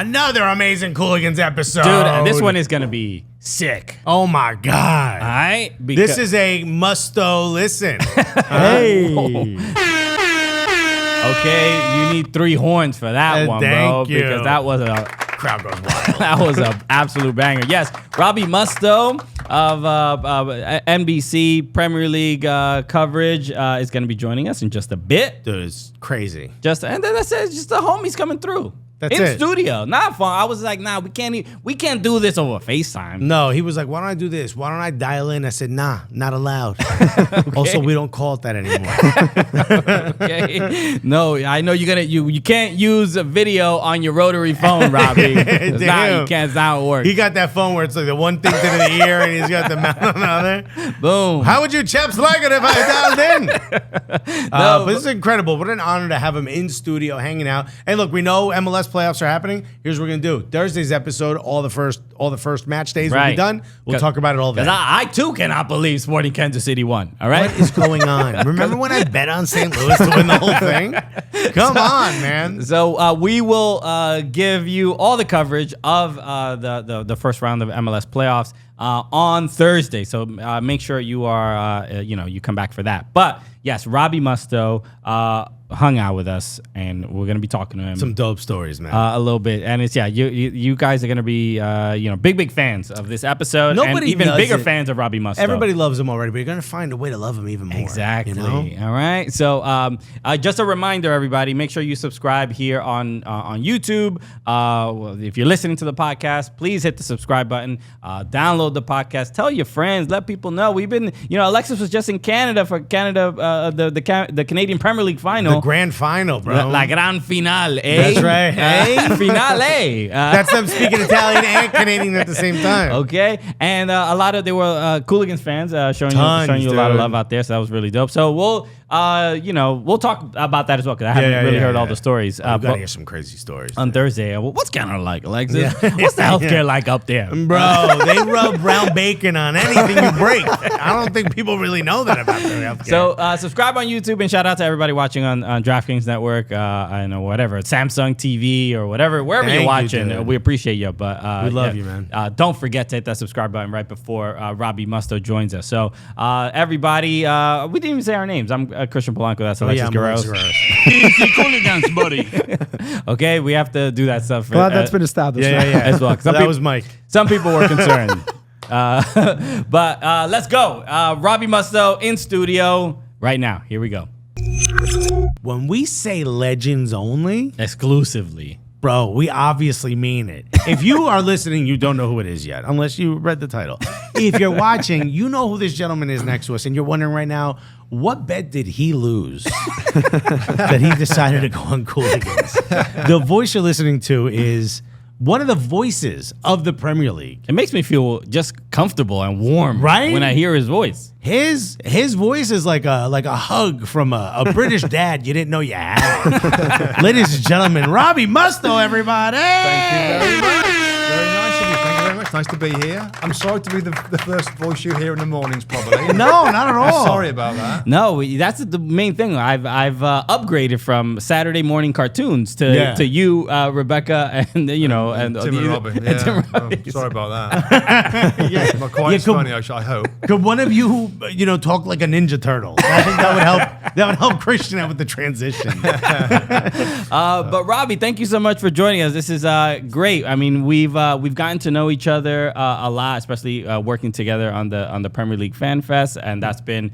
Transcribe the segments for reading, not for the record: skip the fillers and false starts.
another amazing Cooligans episode. Dude, this one is going to be sick. Oh, my God. All right? This is a Mustoe listen. Hey. Okay, you need 3 horns for that one, bro. Thank you. Because that was a... Crowd goes wild. That was an absolute banger. Yes, Robbie Mustoe of NBC Premier League coverage is going to be joining us in just a bit. Dude, it's crazy. And then that's it. Just the homies coming through. That's in it. studio. Not fun. I was like, nah, we can't do this over FaceTime. No, he was like, why don't I do this? Why don't I dial in? I said, nah, not allowed. Also, we don't call it that anymore. Okay. No, I know you can't use a video on your rotary phone, Robbie. It's not how it works. He got that phone where it's like the one thing to the ear and he's got the mouth on the other. Boom. How would you chaps like it if I dialed in? But this is incredible. What an honor to have him in studio hanging out. Hey, look, we know MLS playoffs are happening. Here's what we're gonna do. Thursday's episode, all the first match days will be done. We'll talk about it all day. Because I too cannot believe Sporting Kansas City won. All right. What is going on? Remember when I bet on St. Louis to win the whole thing? Come on, man. So we will give you all the coverage of the first round of MLS playoffs on Thursday. So make sure you are you come back for that. But yes, Robbie Mustoe hung out with us, and we're gonna be talking to him. Some dope stories, man. A little bit, and it's you guys are gonna be big fans of this episode. Nobody and even does bigger it. fans of Robbie Mustoe. Everybody loves him already, but you're gonna find a way to love him even more. Exactly. You know? All right. So just a reminder, everybody, make sure you subscribe here on YouTube. If you're listening to the podcast, please hit the subscribe button. Download the podcast. Tell your friends. Let people know. We've been, Alexis was just in Canada for the Canadian Premier League final. The grand final, bro. La gran finale. That's right. Finale. That's them speaking Italian and Canadian at the same time. Okay. And there were Cooligans fans showing you a lot of love out there. So that was really dope. So we'll talk about that as well, because I haven't really heard all the stories. We gotta hear some crazy stories on Thursday. What's Canada like, Alexis? What's the healthcare like up there? Bro, they rub brown bacon on anything you break. I don't think people really know that about their healthcare. So subscribe on YouTube, and shout out to everybody watching on DraftKings Network. I know whatever, Samsung TV or whatever, wherever you're watching. We appreciate you, but we love you, man. Don't forget to hit that subscribe button right before Robbie Mustoe joins us. So everybody, we didn't even say our names. I'm Christian Polanco. That's Alexis Guerrero. Easy Cooligans, buddy. Okay, we have to do that stuff. Glad that's been established. Yeah. As well. That was Mike. Some people were concerned. But let's go. Robbie Mustoe in studio right now. Here we go. When we say legends only, exclusively, bro, we obviously mean it. If you are listening, you don't know who it is yet, unless you read the title. If you're watching, you know who this gentleman is next to us, and you're wondering right now, what bet did he lose that he decided to go on Cooligans? The voice you're listening to is one of the voices of the Premier League. It makes me feel just comfortable and warm, right? When I hear his voice. His voice is like a hug from a British dad you didn't know you had. Ladies and gentlemen, Robbie Mustoe, everybody. Thank you very much. Very nice of you. Thank you very much. Nice to be here. I'm sorry to be the first voice you hear in the mornings, probably. No, not at all. Sorry about that. No, that's the main thing. I've upgraded from Saturday morning cartoons to you, Rebecca, and Tim and Robbie. Yeah. Tim and Robbie. Sorry about that. Not quite as funny, I hope. Could one of you, talk like a Ninja Turtle? I think that would help. That would help Christian out with the transition. But Robbie, thank you so much for joining us. This is great. I mean, we've gotten to know each other a lot, especially working together on the Premier League Fan Fest, and that's been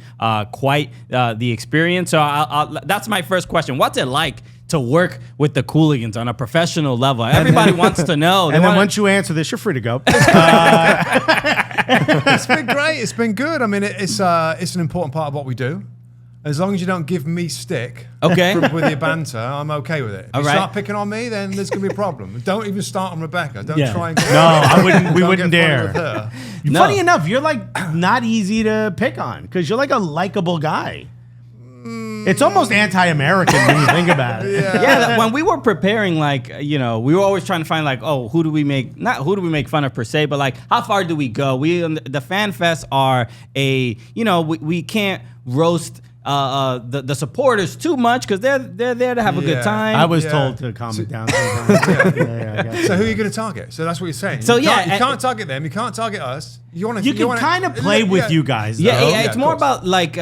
quite the experience. So that's my first question. What's it like to work with the Cooligans on a professional level? Everybody wants to know. And then once you answer this, you're free to go. It's been great. It's been good. I mean, it's an important part of what we do. As long as you don't give me stick with your banter, I'm okay with it. If you start picking on me, then there's going to be a problem. Don't even start on Rebecca. Don't try and get I wouldn't. We wouldn't dare. With her. No. Funny enough, you're like not easy to pick on because you're like a likable guy. It's almost anti-American when you think about it. Yeah. When we were preparing, we were always trying to find who do we make fun of per se, but how far do we go? The Fan Fests are we can't roast the supporters too much because they're there to have a good time. I was told to calm it down. So who are you going to target? So that's what you're saying. So you can't target them. You can't target us. You can kind of play with you guys. Though. It's more about like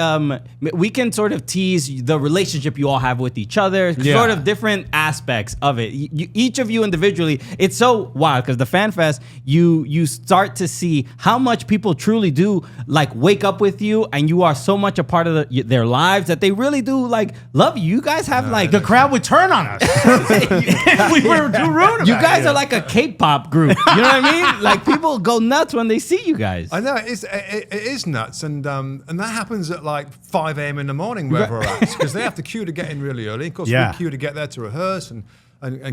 we can sort of tease the relationship you all have with each other, sort of different aspects of it. Each of you individually, it's so wild because the Fan Fest, you start to see how much people truly do like wake up with you, and you are so much a part of their lives that they really do like love you. You guys have like the crowd would turn on us. We were too rude. You guys are like a K-pop group. You know what I mean? Like people go nuts when they see you guys. I know it is nuts, and that happens at like 5 a.m. in the morning wherever we're at, because they have to queue to get in really early. Of course, we queue to get there to rehearse and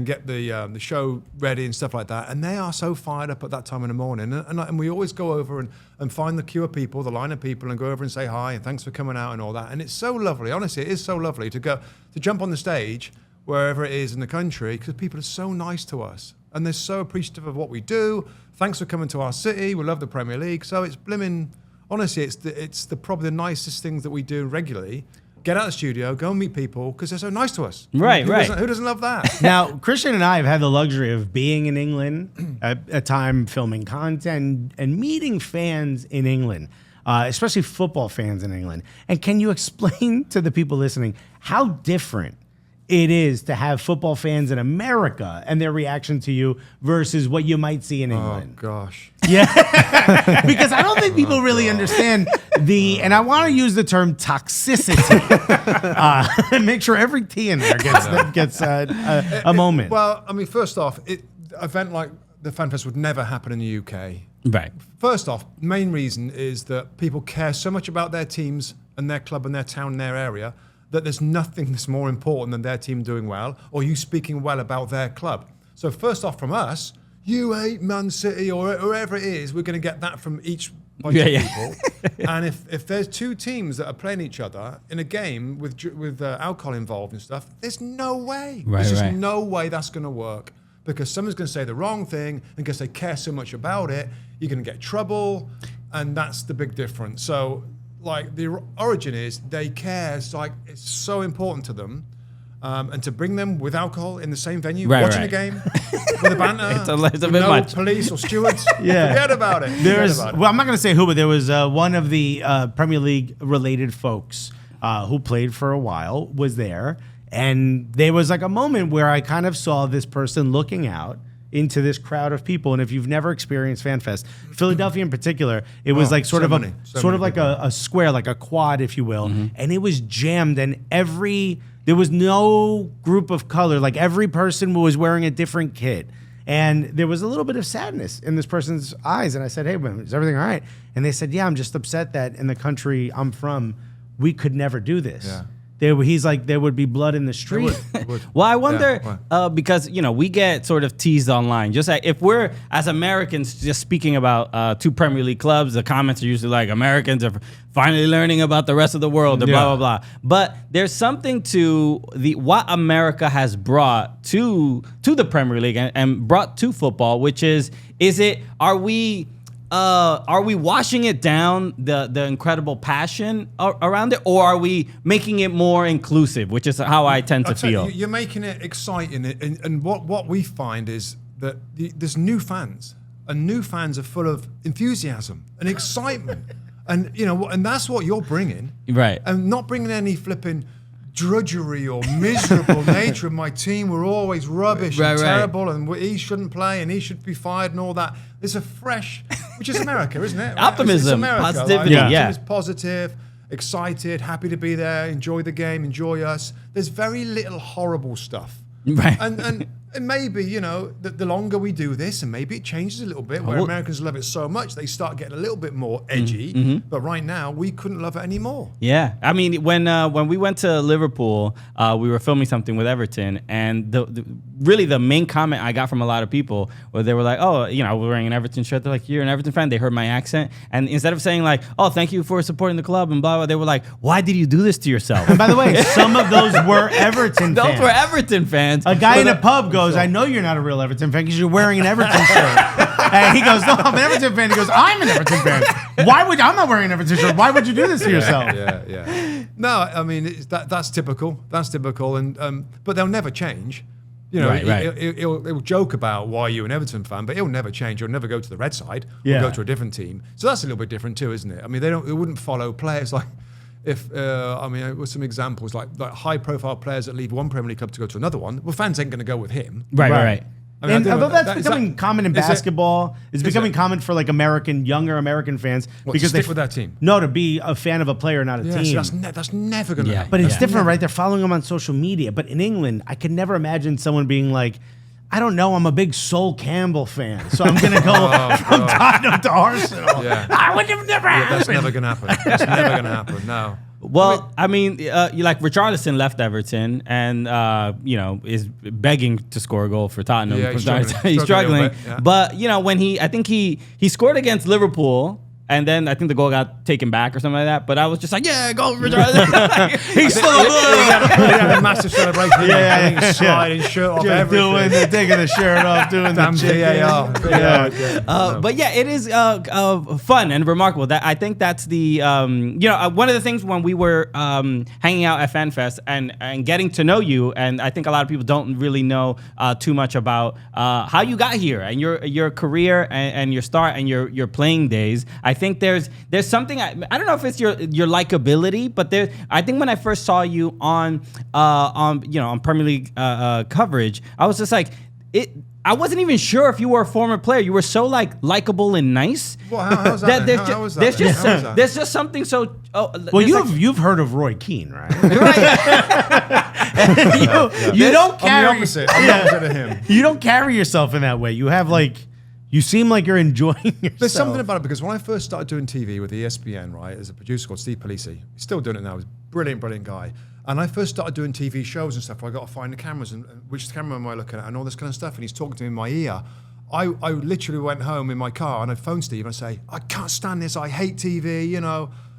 get the show ready and stuff like that. And they are so fired up at that time in the morning. And we always go over and find the queue of people, the line of people, and go over and say hi and thanks for coming out and all that. And it's so lovely. Honestly, it is so lovely to jump on the stage wherever it is in the country, because people are so nice to us and they're so appreciative of what we do. Thanks for coming to our city. We love the Premier League. So it's blimmin'. Honestly, it's probably the nicest things that we do regularly. Get out of the studio, go and meet people because they're so nice to us. Right. Who doesn't love that? Now, Christian and I have had the luxury of being in England at a time, filming content and meeting fans in England, especially football fans in England. And can you explain to the people listening how different it is to have football fans in America and their reaction to you versus what you might see in England? Oh, gosh. Yeah. Because I don't think people really understand and I want to use the term toxicity. Make sure every T in there gets a moment. Well, I mean, first off, an event like the Fan Fest would never happen in the UK. Right. First off, main reason is that people care so much about their teams and their club and their town and their area that there's nothing that's more important than their team doing well or you speaking well about their club. So first off, from us, you hate Man City or whoever it is, we're going to get that from each bunch of people. And if there's two teams that are playing each other in a game with alcohol involved and stuff, there's no way. There's just no way that's going to work, because someone's going to say the wrong thing, and because they care so much about it, you're going to get trouble, and that's the big difference. So, like, the origin is they care. It's like it's so important to them, and to bring them with alcohol in the same venue, watching a game with a banter, it's a bit no much. police or stewards. Forget about it. Well, I'm not going to say who, but there was one of the Premier League related folks who played for a while was there, and there was like a moment where I kind of saw this person looking out into this crowd of people. And if you've never experienced FanFest, Philadelphia in particular, it was like sort of like a square, like a quad, if you will. And it was jammed, and there was no group of color. Like every person was wearing a different kit. And there was a little bit of sadness in this person's eyes. And I said, hey, is everything all right? And they said, yeah, I'm just upset that in the country I'm from, we could never do this. Yeah. He's like, there would be blood in the street. Well, I wonder, because, we get sort of teased online. Just like if we're, as Americans, just speaking about two Premier League clubs, the comments are usually like, Americans are finally learning about the rest of the world, or blah, blah, blah. But there's something to what America has brought to the Premier League and brought to football, which are we washing it down, the incredible passion around it, or are we making it more inclusive, which is how I tend to feel? You're making it exciting, and what we find is that there's new fans, and new fans are full of enthusiasm and excitement, and and that's what you're bringing, right? And not bringing any flipping drudgery or miserable nature of my team. We're always rubbish and terrible, and he shouldn't play, and he should be fired, and all that. There's a fresh, which is America, isn't it? Optimism, it's America, positivity, It's positive, excited, happy to be there, enjoy the game, enjoy us. There's very little horrible stuff. Right. And maybe, the longer we do this, and maybe it changes a little bit, where Americans love it so much, they start getting a little bit more edgy. But right now, we couldn't love it anymore. Yeah. I mean, when we went to Liverpool, we were filming something with Everton, and really the main comment I got from a lot of people where they were like, oh, we're wearing an Everton shirt. They're like, you're an Everton fan? They heard my accent. And instead of saying like, oh, thank you for supporting the club and blah, blah, they were like, why did you do this to yourself? And by the way, some of those were Everton fans. Those were Everton fans. A guy in a pub goes, I know you're not a real Everton fan because you're wearing an Everton shirt. And he goes, no, I'm an Everton fan. He goes, I'm an Everton fan. I'm not wearing an Everton shirt. Why would you do this to yourself? Yeah. No, I mean, that's typical. That's typical. And but they'll never change. You know, he'll joke about why you're an Everton fan, but he'll never change. He'll never go to the red side. He'll go to a different team. So that's a little bit different too, isn't it? I mean, they wouldn't follow players like, with some examples like high-profile players that leave one Premier League club to go to another one. Well, fans ain't going to go with him. Right. I mean, and although that's becoming common in basketball, it's becoming common for like younger American fans because they stick with that team. No, to be a fan of a player, not a team. So that's never going to happen. But it's different, right? They're following them on social media. But in England, I could never imagine someone being like, I don't know, I'm a big Sol Campbell fan, so I'm going to go from Tottenham to Arsenal. I would have never happened. That's never going to happen. That's never going to hapen, no. Well, I mean, like Richarlison left Everton and is begging to score a goal for Tottenham. Yeah, he's struggling. But when I think he scored against Liverpool. And then I think the goal got taken back or something like that. But I was just like, yeah, go Richarlison. He's still a He had a massive celebration. He's sliding shirt off everything. Taking the shirt off, doing damn VAR. But yeah, it is fun and remarkable. That I think that's the one of the things when we were hanging out at FanFest and getting to know you, and I think a lot of people don't really know too much about how you got here and your career and your start and your playing days. I think there's something I don't know if it's your likability, but I think when I first saw you on Premier League coverage, I was just like I wasn't even sure if you were a former player. You were so likable and nice. Well, how's that? There's just something so. You've heard of Roy Keane, right? You don't carry. I'm the opposite. I'm the opposite of him. You don't carry yourself in that way. You have you seem like you're enjoying yourself. There's something about it because when I first started doing TV with ESPN, right, as a producer called Steve Polisi, he's still doing it now. He's a brilliant guy. And I first started doing TV shows and stuff where I got to find the cameras and which camera am I looking at and all this kind of stuff. And he's talking to me in my ear. I literally went home in my car and I'd phone Steve and I'd say, I can't stand this. I hate TV,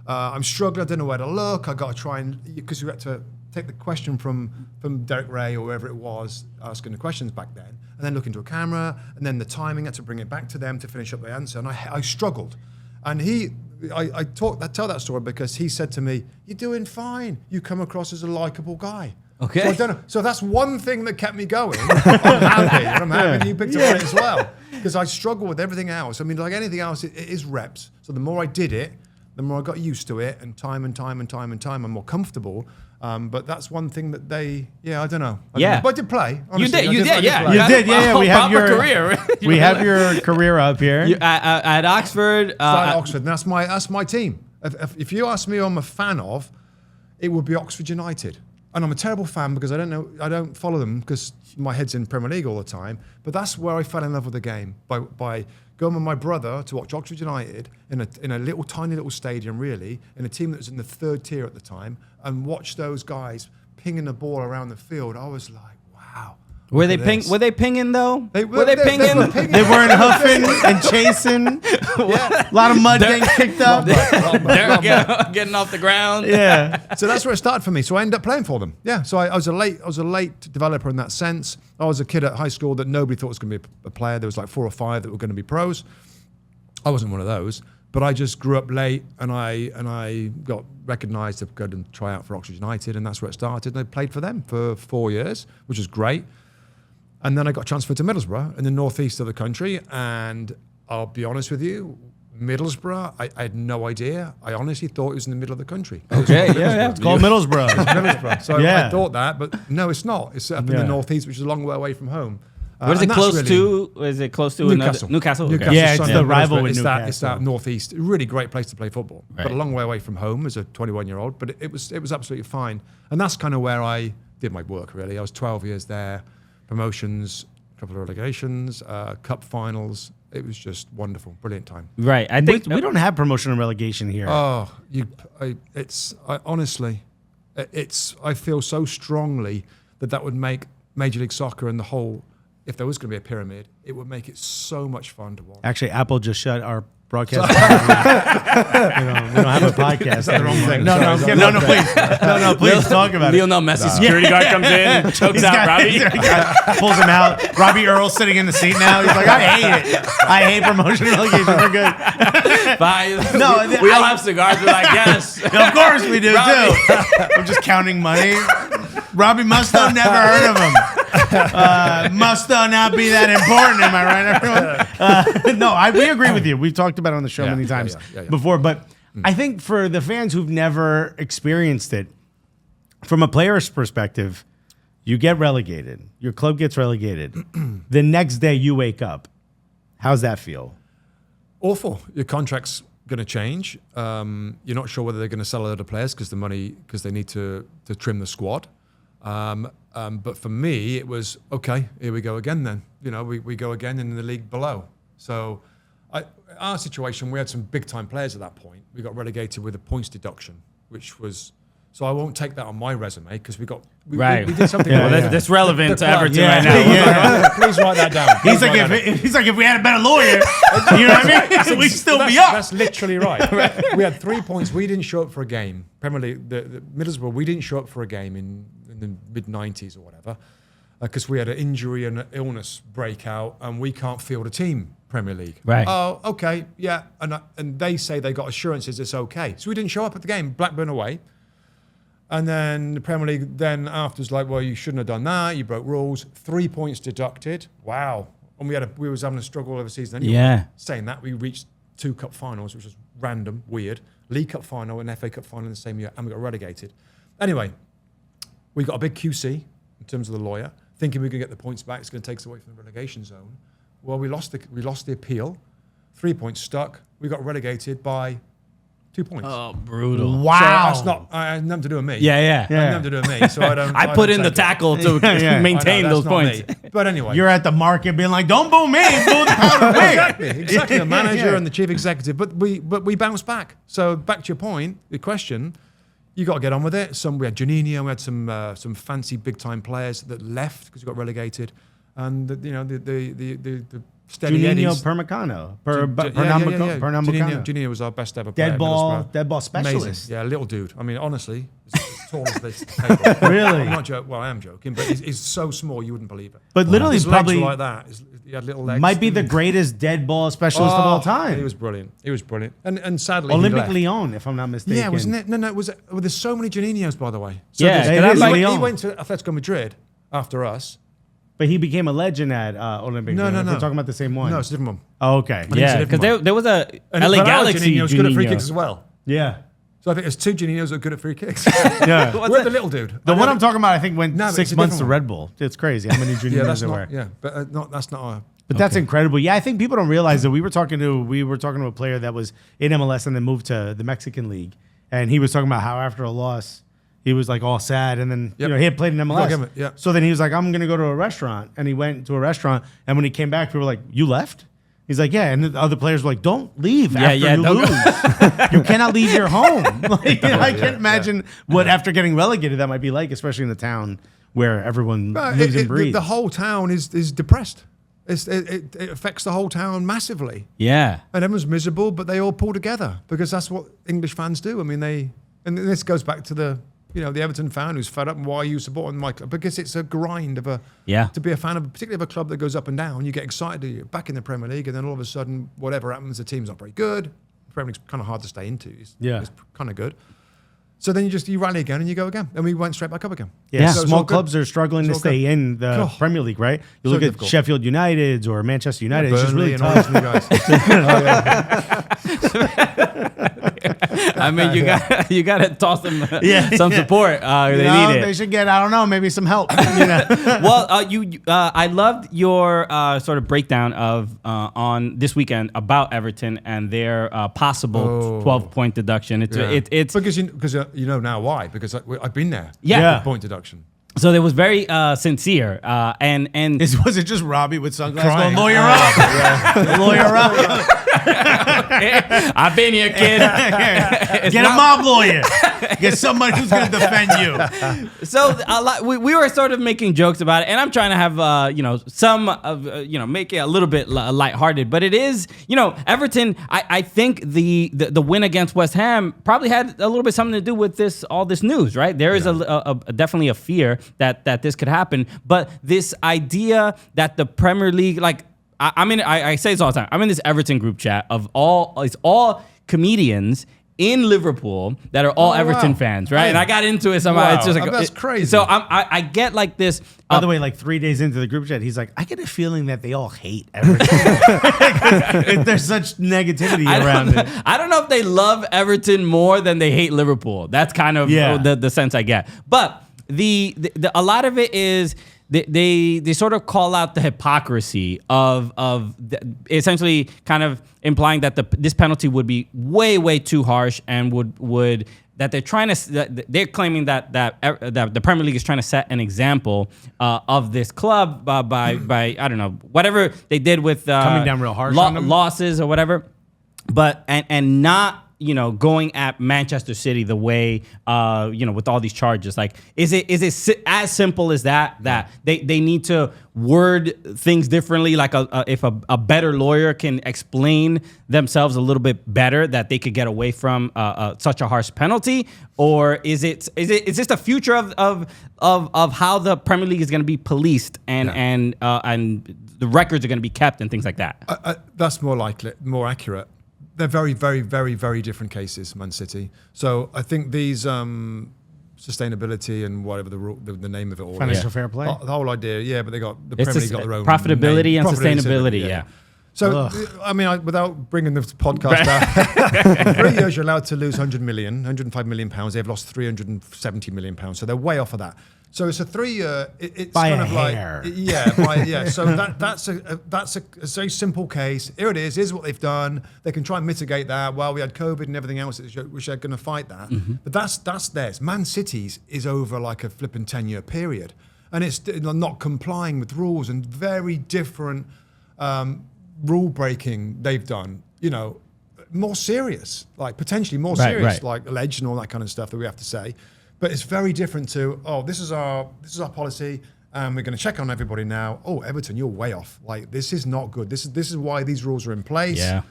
I'm struggling. I don't know where to look. I got to try because we had to take the question from Derek Ray or whoever it was asking the questions back then, and then look into a camera, and then the timing, had to bring it back to them to finish up the answer, and I struggled. And I tell that story because he said to me, "You're doing fine. You come across as a likable guy." Okay. So I don't know. So that's one thing that kept me going. I'm happy you picked up on it as well, because I struggle with everything else. I mean, like anything else, it is reps. So the more I did it, the more I got used to it, and time, I'm more comfortable. But that's one thing that I don't know. But I did play. Honestly. You did. We have your career. We have your career up here. At Oxford. Oxford. And that's my team. If you ask me who I'm a fan of, it would be Oxford United. And I'm a terrible fan because I don't follow them because my head's in Premier League all the time. But that's where I fell in love with the game by going with my brother to watch Oxford United in a tiny little stadium, really, in a team that was in the third tier at the time, and watch those guys pinging the ball around the field. I was like, wow. Were they pinging though? Were they pinging? They weren't huffing and chasing. A lot of mud getting kicked up. Getting off the ground. Yeah. So that's where it started for me. So I ended up playing for them. Yeah. So I was a late developer in that sense. I was a kid at high school that nobody thought was going to be a player. There was like 4 or 5 that were going to be pros. I wasn't one of those. But I just grew up late, and I got recognised to go and try out for Oxford United, and that's where it started. And I played for them for 4 years, which was great. And then I got transferred to Middlesbrough in the northeast of the country. And I'll be honest with you, Middlesbrough, I had no idea. I honestly thought it was in the middle of the country. Okay, it's called Middlesbrough. It's Middlesbrough. So I thought that, but no, it's not. It's up in the northeast, which is a long way away from home. What is it close to? Is it close to Newcastle? Newcastle? Newcastle. Yeah, it's the rival with Newcastle. It's that northeast. Really great place to play football, right. But a long way away from home as a 21-year-old. But it was absolutely fine, and that's kind of where I did my work. Really, I was 12 years there, promotions, a couple of relegations, cup finals. It was just wonderful, brilliant time. Right. I think we don't have promotion and relegation here. Oh, honestly, I feel so strongly that would make Major League Soccer and the whole. If there was going to be a pyramid, it would make it so much fun to watch. Actually, Apple just shut our broadcast. We don't have a podcast. the wrong thing. No, please. No, please talk about it. Lionel Messi security guard comes in and chokes out Robbie. Pulls him out. Robbie Earl's sitting in the seat now. He's like, I hate it. I hate promotion relegation. We're good. Fine. No, we all have cigars. We're like, yes. Of course we do, Robbie. too. I'm just counting money. Robbie Mustoe, never heard of him. Mustoe not be that important, am I right, everyone? We agree with you. We've talked about it on the show many times before, but I think for the fans who've never experienced it, from a player's perspective, you get relegated. Your club gets relegated. The next day you wake up. How's that feel? Awful. Your contract's going to change. You're not sure whether they're going to sell other players because they need to trim the squad. But for me, it was, okay, here we go again then. We go again in the league below. So our situation, we had some big-time players at that point. We got relegated with a points deduction, which was... So I won't take that on my resume because we did something. That's relevant to Everton right now. Yeah. Please write that down. He's like, if we had a better lawyer, you know what I mean? We'd still be up. That's literally right. We had 3 points. We didn't show up for a game. Premier League, the Middlesbrough, we didn't show up for a game in the mid-90s or whatever because we had an injury and an illness breakout and we can't field a team. Premier League. Right. Oh, okay, yeah. And they say they got assurances it's okay. So we didn't show up at the game. Blackburn away. And then the Premier League then after was like, well, you shouldn't have done that. You broke rules. 3 points deducted. Wow. And we was having a struggle over the season anyway. Yeah. Saying that, we reached 2 cup finals, which was random, weird. League Cup final and FA Cup final in the same year, and we got relegated. Anyway, we got a big QC in terms of the lawyer, thinking we could get the points back. It's going to take us away from the relegation zone. Well, we lost the appeal. 3 points stuck. We got relegated by 2 points. Oh, brutal. Wow. So that's not, has nothing to do with me. Yeah. Has nothing to do with me. So I don't. I put in the tackle to maintain those points. But anyway. You're at the market being like, don't boo me, boo the out of me. Exactly. The manager and the chief executive. But we bounced back. So back to your point, the question, you got to get on with it. We had Juninho, we had some fancy big time players that left because we got relegated. And the steady Eddies. Juninho Juninho was our best ever player. Dead ball specialist. Amazing. Yeah, little dude. I mean, honestly, as tall as this table. Really? I'm not joking. Well, I am joking, but he's so small you wouldn't believe it. But literally, his probably legs were like that. He had little legs. Might be the greatest dead ball specialist of all time. He was brilliant. And sadly, Olympic Lyon, if I'm not mistaken. Yeah, wasn't it? No, it was. Well, there's so many Juninhos, by the way. So Yeah, he went to Atletico Madrid after us. But he became a legend at Olympic. No. We're talking about the same one. No, it's a different one. Oh, okay. Yeah, because there was a LA Galaxy Juninho was good at free kicks as well. Yeah. So I think there's 2 Juninhos that are good at free kicks. Yeah. We're the little dude. The one I'm talking about, I think, went No, 6 months to Red Bull. It's crazy how many Juninhos there were. Yeah, but that's not our... But that's incredible. Yeah, I think people don't realize that we were talking to a player that was in MLS and then moved to the Mexican League, and he was talking about how after a loss, he was like all sad, and then he had played in MLS. So then he was like, "I'm gonna go to a restaurant," and he went to a restaurant. And when he came back, people were like, "You left?" He's like, "Yeah." And the other players were like, "Don't leave after you lose. You cannot leave your home." I can't imagine what after getting relegated that might be like, especially in a town where everyone lives and breathes. The whole town is depressed. It affects the whole town massively. Yeah. And everyone's miserable, but they all pull together because that's what English fans do. I mean, and this goes back to the Everton fan who's fed up and why are you supporting my club? Because it's a grind of to be a fan of, particularly of a club that goes up and down. You get excited, you're back in the Premier League, and then all of a sudden, whatever happens, the team's not very good. The Premier League's kind of hard to stay into. It's kind of good. So then you rally again and you go again. And we went straight back up again. Yeah. So small clubs are struggling to stay in the Premier League, right? You look at Sheffield United or Manchester United, it's just really tough. I mean, you got to toss them some support. They need it. They should get, I don't know, maybe some help. Well, I loved your sort of breakdown of on this weekend about Everton and their possible 12-point deduction. It's because you know now why, because I've been there. Yeah. Point deduction. So it was very sincere, and was it just Robbie with sunglasses going, lawyer up, lawyer up? I've been here, kid. Get a mob lawyer. Get somebody who's going to defend you. So we were sort of making jokes about it, and I'm trying to have some of make it a little bit lighthearted. But it is Everton. I think the win against West Ham probably had a little bit something to do with all this news, right? There is definitely a fear that this could happen, but this idea that the Premier League, like I say this all the time. I'm in this Everton group chat of all comedians in Liverpool that are all Everton fans, right? And I got into it somehow. Wow. It's just like, that's crazy. So I get like this. By the way, like 3 days into the group chat, he's like, I get a feeling that they all hate Everton. There's such negativity around it. I don't know if they love Everton more than they hate Liverpool. That's kind of the sense I get. But a lot of it is they sort of call out the hypocrisy of essentially kind of implying that this penalty would be way too harsh and would that they're claiming that the Premier League is trying to set an example of this club by I don't know, whatever they did with coming down real harsh on them? Losses or whatever, but and not going at Manchester City the way with all these charges. Like, is it as simple as that they need to word things differently? Like if a better lawyer can explain themselves a little bit better, that they could get away from such a harsh penalty, or is this the future of how the Premier League is going to be policed and the records are going to be kept and things like that? That's more likely, more accurate. They're very, very, very, very different cases, Man City. So I think these sustainability and whatever the name of it all, financial fair play, the whole idea. But they got the Premier League got their own profitability name. and sustainability. Yeah. So I mean, without bringing the podcast out, 3 years you're allowed to lose 105 million pounds. They've lost 370 million pounds, so they're way off of that. So it's a 3 year. It's by kind a of hair. like So that's a very simple case. Here it is. Here's what they've done. They can try and mitigate that. Well, we had COVID and everything else, which they're going to fight that. Mm-hmm. But that's theirs. Man City's is over like a flipping 10-year period, and it's not complying with rules and very different rule breaking they've done. More serious, like potentially more serious, like alleged and all that kind of stuff that we have to say. But it's very different to, this is our policy, and we're going to check on everybody now. Oh, Everton, you're way off. Like, this is not good. This is why these rules are in place. Yeah.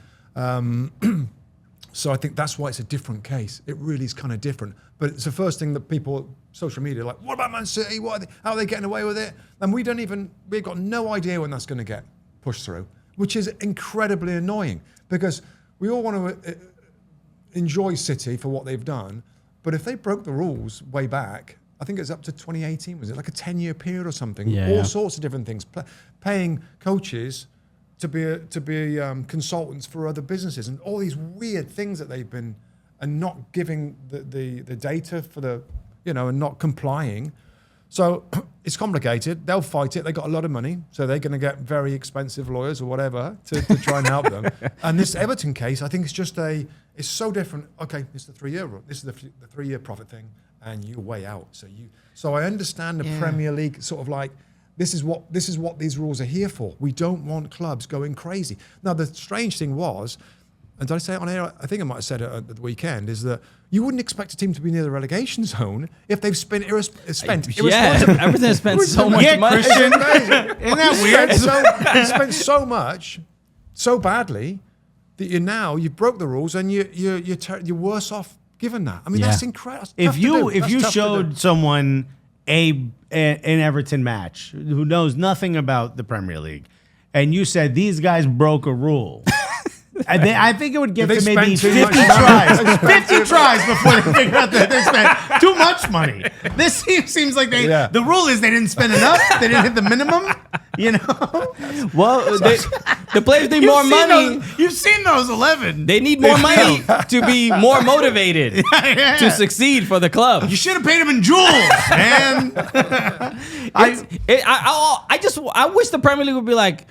So I think that's why it's a different case. It really is kind of different. But it's the first thing that people, social media, are like, what about Man City? How are they getting away with it? And we've got no idea when that's going to get pushed through, which is incredibly annoying because we all want to enjoy City for what they've done. But if they broke the rules way back, I think it's up to 2018, was it like a 10-year period or something? Yeah, all sorts of different things, paying coaches to be consultants for other businesses, and all these weird things that they've been, and not giving the data for and not complying. So it's complicated. They'll fight it. They got a lot of money, so they're going to get very expensive lawyers or whatever to try and help them. And this Everton case, I think it's so different. Okay, it's the 3 year rule. This is the 3 year profit thing, and you're way out. So I understand the Premier League sort of like, this is what these rules are here for. We don't want clubs going crazy. Now the strange thing was, and did I say it on air? I think I might have said it at the weekend, is that you wouldn't expect a team to be near the relegation zone if they've spent irresponsibly. Everything has spent so much money. Christian. Isn't that weird? You spent so much, so badly, that you've broke the rules and you're worse off given that. I mean, that's incredible. If you showed someone an Everton match who knows nothing about the Premier League, and you said these guys broke a rule, I think it would get to maybe 50 tries. 50 tries before they figure out that they spent too much money. This seems like the rule is they didn't spend enough. They didn't hit the minimum. Well, the players need more money. You've seen those 11. They need more money to be more motivated to succeed for the club. You should have paid them in jewels, man. I wish the Premier League would be like,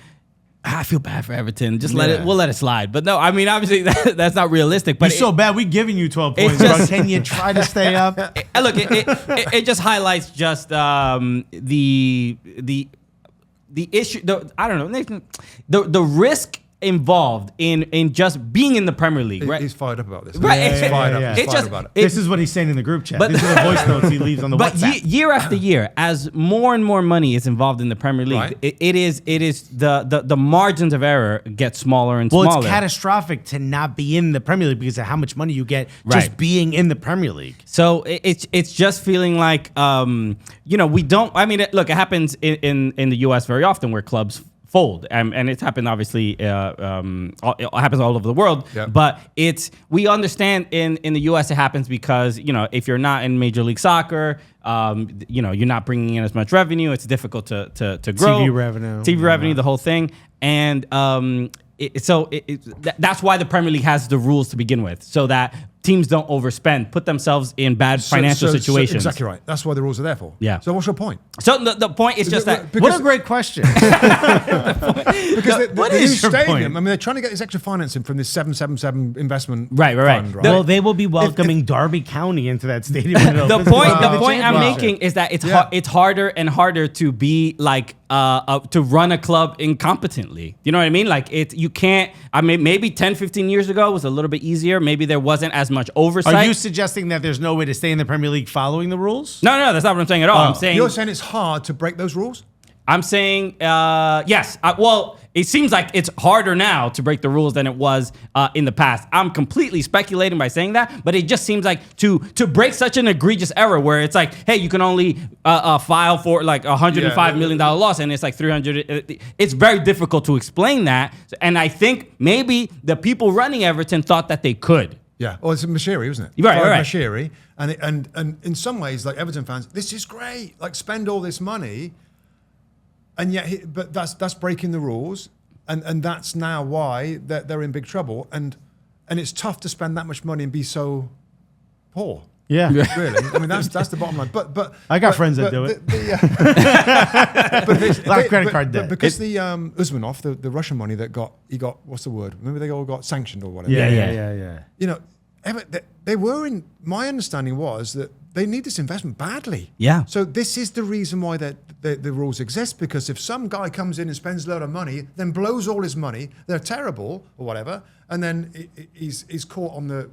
I feel bad for Everton. Just we'll let it slide. But no, I mean, obviously that's not realistic. But you're so bad. We're giving you 12 points, bro. Can you try to stay up? Look, it just highlights just the issue. I don't know. The risk involved in just being in the Premier League, right? He's fired up about this. Right. He's fired up. He's It's fired just- about it. This is what he's saying in the group chat. These are the voice notes he leaves on the But WhatsApp. year after year, as more and more money is involved in the Premier League, Right. it is the margins of error get smaller and Well, smaller. it's catastrophic to not be in the Premier League because of how much money you get Right. just being in the Premier League. So it's just feeling like we don't. I mean, look, it happens in the U.S. very often where clubs fold, and it's happened obviously. It happens all over the world. Yeah. But we understand in the U.S. it happens because if you're not in Major League Soccer, you're not bringing in as much revenue. It's difficult to grow TV revenue, the whole thing, and that's why the Premier League has the rules to begin with, so that teams don't overspend, put themselves in bad financial situations. Exactly right. That's why the rules are there for. Yeah. So what's your point? So the point is just that. What a great question. Because What the is new your stadium, point? I mean, they're trying to get this extra financing from this 777 investment Right. fund, right? Well, they will be welcoming Derby County into that stadium. when it The opens. point Wow. I'm Wow. making is that Yeah. it's harder and harder to be like to run a club incompetently. You know what I mean? Like you can't. I mean, maybe 10, 15 years ago it was a little bit easier. Maybe there wasn't as much oversight. Are you suggesting that there's no way to stay in the Premier League following the rules? No, that's not what I'm saying at all. I'm saying You're saying it's hard to break those rules? yes. Well, it seems like it's harder now to break the rules than it was in the past. I'm completely speculating by saying that, but it just seems like to break such an egregious error where it's like, hey, you can only file for like $105 million loss, and it's like 300. It's very difficult to explain that, and I think maybe the people running Everton thought that they could. Yeah. Well, it's Mashiri, isn't it? Right. Mashiri, and in some ways, like Everton fans, this is great. Like spend all this money, and yet, but that's breaking the rules, and that's now why they're in big trouble. And it's tough to spend that much money and be so poor. Yeah. Really. I mean, that's the bottom line. But I got friends that do it. A lot of credit card debt. Because the Usmanov, the Russian money that he got what's the word? Remember they all got sanctioned or whatever. Yeah. You know, they were in. My understanding was that they need this investment badly. Yeah. So this is the reason why the rules exist, because if some guy comes in and spends a load of money, then blows all his money, they're terrible or whatever, and then he's caught on the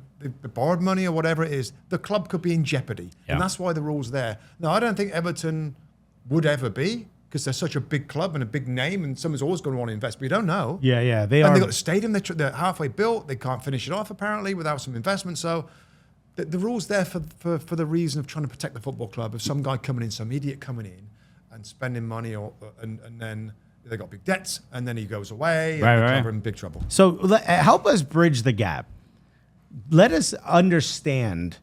borrowed money or whatever it is, the club could be in jeopardy. Yeah. And that's why the rule's there. Now, I don't think Everton would ever be, because they're such a big club and a big name, and someone's always going to want to invest, but you don't know. Yeah. They got the stadium, they're halfway built, they can't finish it off apparently without some investment. So the rule's there for the reason of trying to protect the football club. If some guy coming in, some idiot coming in and spending money, and then they got big debts, and then he goes away, and the club are in big trouble. So help us bridge the gap. Let us understand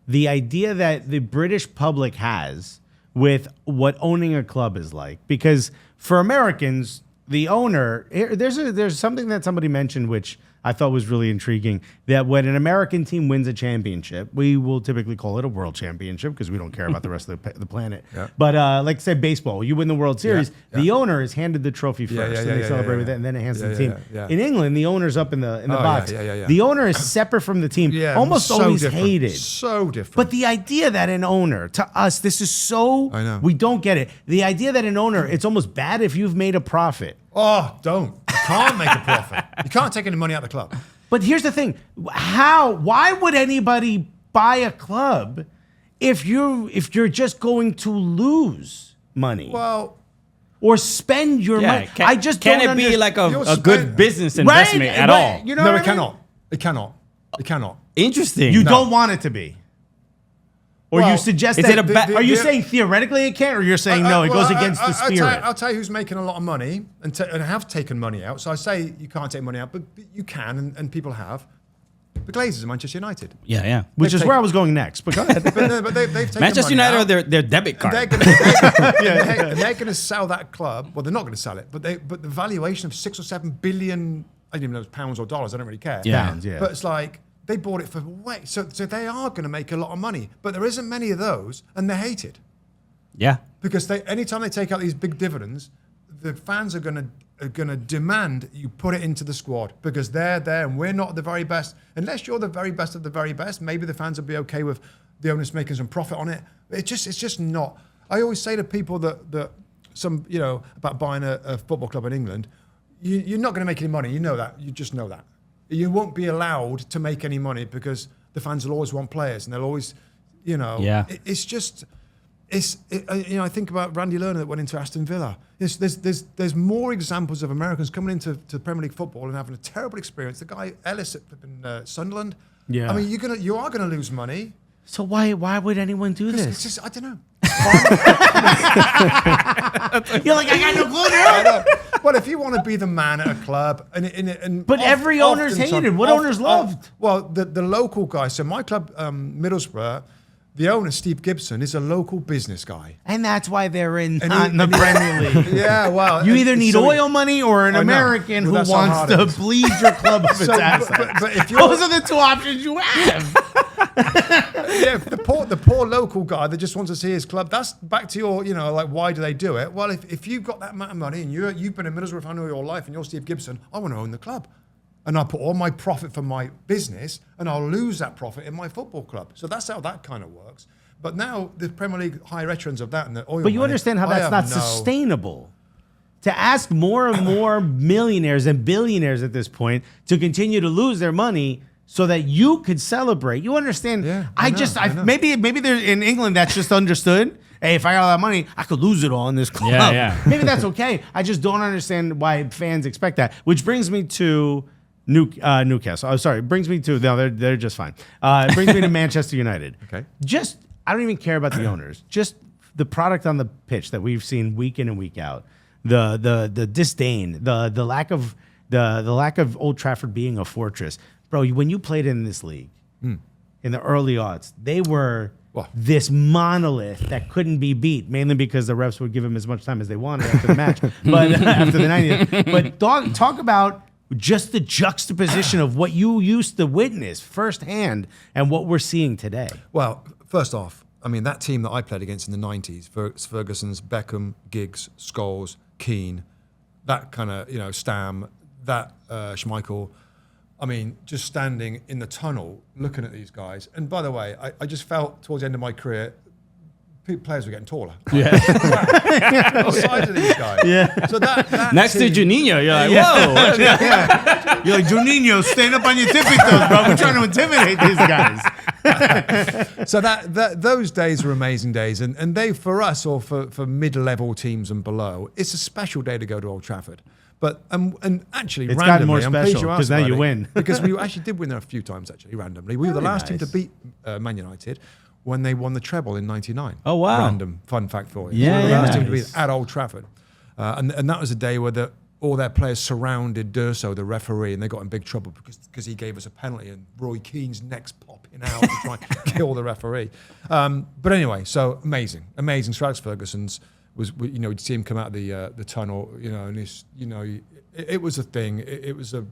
the idea that the British public has with what owning a club is like. Because for Americans, the owner, there's something that somebody mentioned which I thought was really intriguing, that when an American team wins a championship, we will typically call it a world championship because we don't care about the rest of the planet. Yeah. But like say baseball, you win the World Series, Yeah. the owner is handed the trophy first, and they celebrate with it, and then it hands to the team. Yeah. In England, the owner's up in the box. Yeah. The owner is separate from the team, almost so always different. hated. So different. But the idea that an owner, to us, this is so, I know. we don't get it. The idea that an owner, it's almost bad if you've made a profit. Oh, don't. You can't make a profit. You can't take any money out of the club. But here's the thing. Why would anybody buy a club if you're just going to lose money? Well, or spend your money? I just don't can it be like a You're good business investment at all? You know no, what it I mean? cannot. It cannot. Interesting. You don't want it to be. Or Well, you suggest is that? it a Are you saying theoretically it can't, or you're saying no? It goes against the spirit. I'll tell you who's making a lot of money and have taken money out. So I say you can't take money out, but you can, and people have. The Glazers of Manchester United. Yeah. Which is where I was going next. But go ahead. But they've taken Manchester money United out. are their debit card. They're going to sell that club. Well, they're not going to sell it, but the valuation of 6 or 7 billion, I don't even know if it's pounds or dollars, I don't really care. Yeah. Pounds, yeah. But it's like they bought it for way. So they are going to make a lot of money, but there isn't many of those, and they're hated Yeah. because anytime they take out these big dividends, the fans are going to demand you put it into the squad because they're there and we're not the very best. Unless you're the very best of the very best, maybe the fans will be okay with the owners making some profit on it. It's just not. I always say to people that some about buying a football club in England, you're not going to make any money. You know that. You just know that. You won't be allowed to make any money because the fans will always want players, and they'll always, it's just. I think about Randy Lerner that went into Aston Villa. There's more examples of Americans coming into Premier League football and having a terrible experience. The guy Ellis at Sunderland. Yeah. I mean, you are gonna lose money. So why would anyone do this? It's just, I don't know. You're like, I got no clue. Well, if you want to be the man at a club, but every owner's hated. What owners loved? Well, the local guy. So my club, Middlesbrough. The owner, Steve Gibson, is a local business guy. And that's why they're not in the Premier League. Yeah, well. You either need oil money or an American who wants to bleed your club of its assets. But if those are the two options you have. Yeah, the poor local guy that just wants to see his club, that's back to your, why do they do it? Well, if you've got that amount of money and you've been a Middlesbrough fan all your life and you're Steve Gibson, I want to own the club. And I'll put all my profit from my business and I'll lose that profit in my football club. So that's how that kind of works. But now the Premier League higher echelons of that and the oil But you understand how that's not sustainable. To ask more and more millionaires and billionaires at this point to continue to lose their money so that you could celebrate. You understand? Yeah, I know. Maybe there's in England that's just understood. Hey, if I got all that money, I could lose it all in this club. Yeah. Maybe that's okay. I just don't understand why fans expect that. Which brings me to Newcastle. Oh, sorry. Brings me to they're just fine. It brings me to Manchester United. Okay. I don't even care about the owners. Just the product on the pitch that we've seen week in and week out. The disdain, the lack of Old Trafford being a fortress, bro. When you played in this league in the early aughts, they were this monolith that couldn't be beat, mainly because the refs would give them as much time as they wanted after the match, but after the 90th. But talk about just the juxtaposition of what you used to witness firsthand and what we're seeing today. Well, first off, I mean, that team that I played against in the 90s, Ferguson's, Beckham, Giggs, Scholes, Keane, that kind of, Stam, that Schmeichel. I mean, just standing in the tunnel, looking at these guys. And by the way, I just felt towards the end of my career, players were getting taller. Yeah. The size of these guys. Yeah. So that next to Juninho, you're like, whoa. Yeah. You're like, Juninho, stand up on your tippy toes, bro. We're trying to intimidate these guys. So those days were amazing days. And they, for us, or for mid-level teams and below, it's a special day to go to Old Trafford. But and actually, it's randomly, gotten more special because now you win. Because we actually did win there a few times, actually, randomly. We were the last team to beat Man United when they won the treble in '99. Oh, wow. Random fun fact for you. Yeah, so we were the last team to beat at Old Trafford. And that was a day where all their players surrounded Durso, the referee, and they got in big trouble because he gave us a penalty and Roy Keane's neck's popping out to try and kill the referee. But anyway, so amazing. Sir Alex Ferguson's was, you'd see him come out of the tunnel, and this, it was a thing. It was a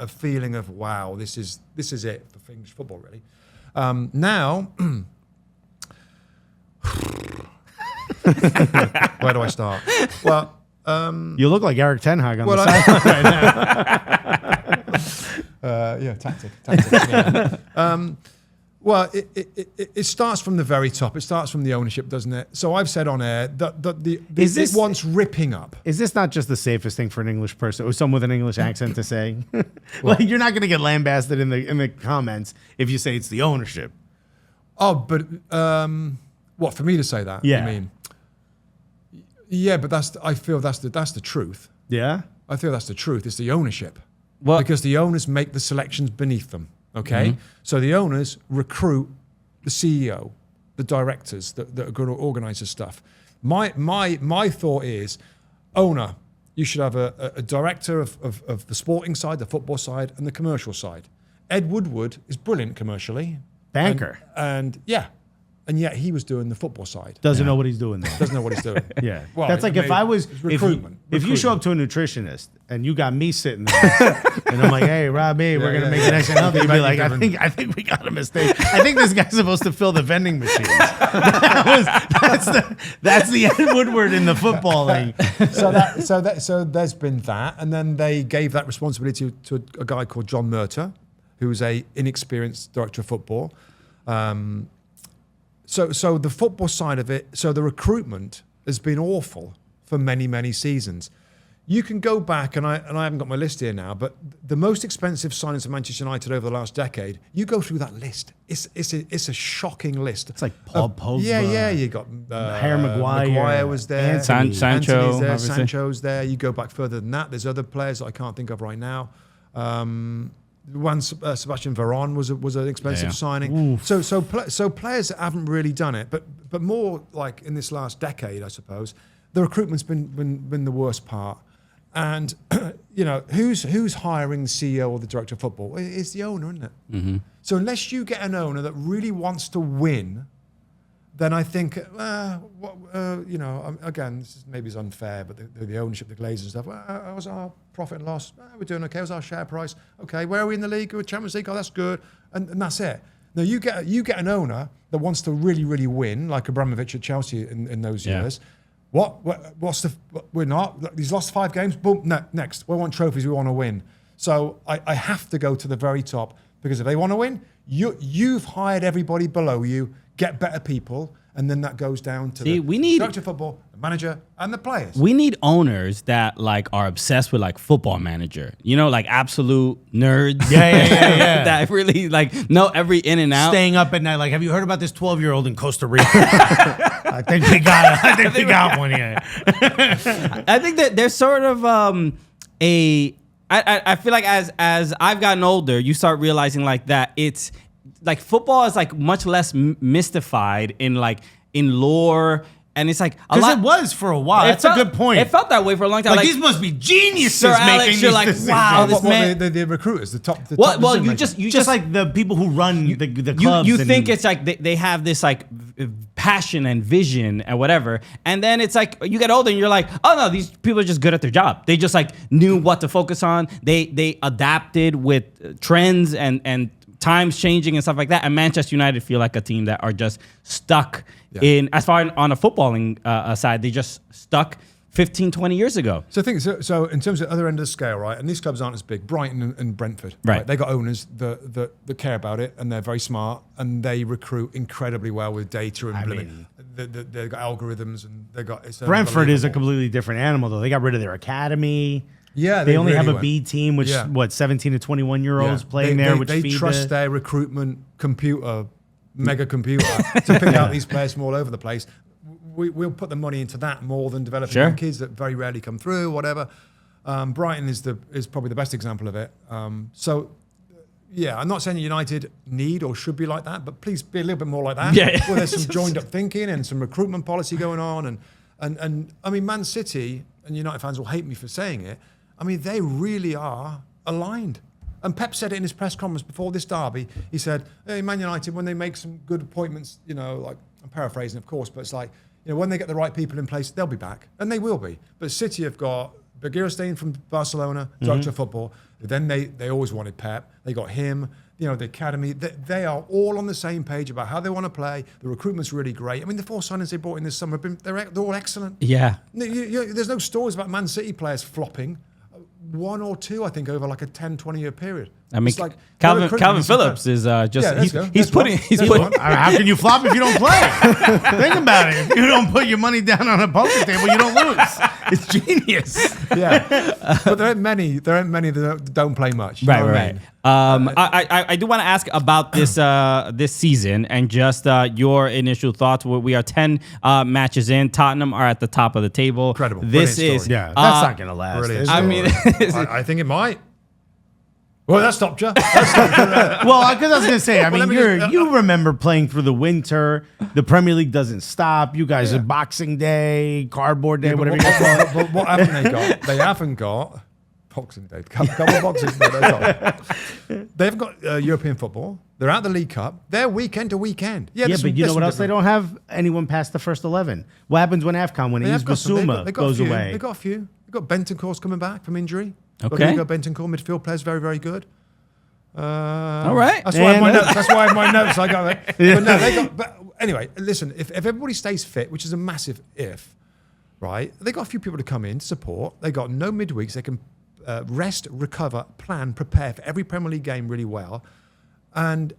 feeling of, wow, this is it for English football, really. Now, where do I start? Well, you look like Eric Ten Hag on the sideline right now. Yeah, tactic. Yeah. Well, it starts from the very top. It starts from the ownership, doesn't it? So I've said on air that it wants ripping up. Is this not just the safest thing for an English person or someone with an English accent to say? Like, you're not going to get lambasted in the comments if you say it's the ownership. Oh, but what, for me to say that? Yeah. I mean, yeah, but I feel that's the truth. Yeah, I feel that's the truth. It's the ownership. Well, because the owners make the selections beneath them. Okay, mm-hmm. So the owners recruit the CEO, the directors that are going to organise the stuff. My thought is, owner, you should have a director of the sporting side, the football side, and the commercial side. Ed Woodward is brilliant commercially, banker, and yeah. And yet he was doing the football side. Doesn't know what he's doing there. Doesn't know what he's doing. Yeah. Well, that's like if I was recruitment. If you show up to a nutritionist and you got me sitting there and I'm like, hey, Robbie, we're gonna make an extra healthy, you'd be like, I think we got a mistake. I think this guy's supposed to fill the vending machines. That's the Ed Woodward in the footballing. So there's been that, and then they gave that responsibility to a guy called John Murtagh, who's a inexperienced director of football. So the football side of it, so the recruitment has been awful for many, many seasons. You can go back, and I haven't got my list here now, but the most expensive signings of Manchester United over the last decade, you go through that list. It's a shocking list. It's like Paul Pogba. Yeah. You got Harry Maguire. Maguire was there. Sancho. Anthony's there. Obviously. Sancho's there. You go back further than that. There's other players that I can't think of right now. Sebastian Veron was an expensive signing. So players that haven't really done it, but more like in this last decade, I suppose, the recruitment's been the worst part. And who's hiring the CEO or the director of football? It's the owner, isn't it? Mm-hmm. So unless you get an owner that really wants to win, then I think, again, this maybe is unfair, but the ownership, the Glazers and stuff. How was our profit and loss? We're doing okay. How's our share price? Okay. Where are we in the league? We're Champions League. Oh, that's good. And that's it. Now you get an owner that wants to really, really win, like Abramovich at Chelsea in those years. We're not. He's lost 5 games. Boom. Next. We want trophies. We want to win. So I have to go to the very top, because if they want to win, you've hired everybody below you. Get better people, and then that goes down to the director of football, the manager, and the players. We need owners that are obsessed with Football Manager. Like absolute nerds. Yeah. That really know every in and out. Staying up at night. Have you heard about this 12-year-old in Costa Rica? I think we got one here. I think that there's sort of I feel like as I've gotten older, you start realizing that it's football is much less mystified in lore, and it's a lot. Because it was for a while. That's a good point. It felt that way for a long time. These must be geniuses Sir making Alex, these you're decisions. wow, this man. The recruiters, the top. Well, you just like the people who run the clubs. You think it's they have this passion and vision and whatever, and then it's you get older and you're oh no, these people are just good at their job. They just knew what to focus on. They adapted with trends and times changing and stuff like that. And Manchester United feel like a team that are just stuck in, as far on a footballing side, they just stuck 15, 20 years ago. So I think, so in terms of the other end of the scale, right, and these clubs aren't as big, Brighton and Brentford, right? They got owners that care about it, and they're very smart, and they recruit incredibly well with data and they've got algorithms, and they've got... Brentford is a completely different animal, though. They got rid of their academy. Yeah, they only have a B team, which 17 to 21-year-olds playing there. Which they trust their recruitment mega computer, to pick out these players from all over the place. We'll put the money into that more than developing young kids that very rarely come through. Whatever. Brighton is probably the best example of it. I'm not saying United need or should be like that, but please be a little bit more like that. Where there's some joined up thinking and some recruitment policy going on, and I mean, Man City, and United fans will hate me for saying it, I mean, they really are aligned. And Pep said it in his press conference before this derby. He said, hey, Man United, when they make some good appointments, I'm paraphrasing, of course, but it's when they get the right people in place, they'll be back. And they will be. But City have got Bergerstein from Barcelona, director of football. Then they always wanted Pep. They got him, the academy. They are all on the same page about how they want to play. The recruitment's really great. I mean, the 4 signings they brought in this summer, they're all excellent. Yeah. There's no stories about Man City players flopping. 1 or 2, I think, over a 10, 20-year period. I mean, Calvin Phillips is he's putting. How can you flop if you don't play? Think about it. If you don't put your money down on a poker table, you don't lose. It's genius. Yeah, but there aren't many that don't play much. Right. I do want to ask about this season and just your initial thoughts. We are 10 matches in. Tottenham are at the top of the table. Incredible. This is that's not going to last. I mean, I think it might. Well, that stopped you. Well, because I was going to say, you remember playing through the winter. The Premier League doesn't stop. You guys are Boxing Day, Cardboard Day, whatever you call it. But what haven't they got? They haven't got Boxing Day. Couple Boxing Day. They've got European football. They're out the League Cup. They're weekend to weekend. Yeah, but you know what else? They don't have anyone past the first 11. What happens when AFCON, when Yves Bissouma goes away? They've got a few. They've got Bentancur's coming back from injury. Okay. Bentancur, midfield players, very, very good. All right. That's why I have my notes. I got it. But anyway, listen, if everybody stays fit, which is a massive if, right? They got a few people to come in to support. They got no midweeks. They can rest, recover, plan, prepare for every Premier League game really well. And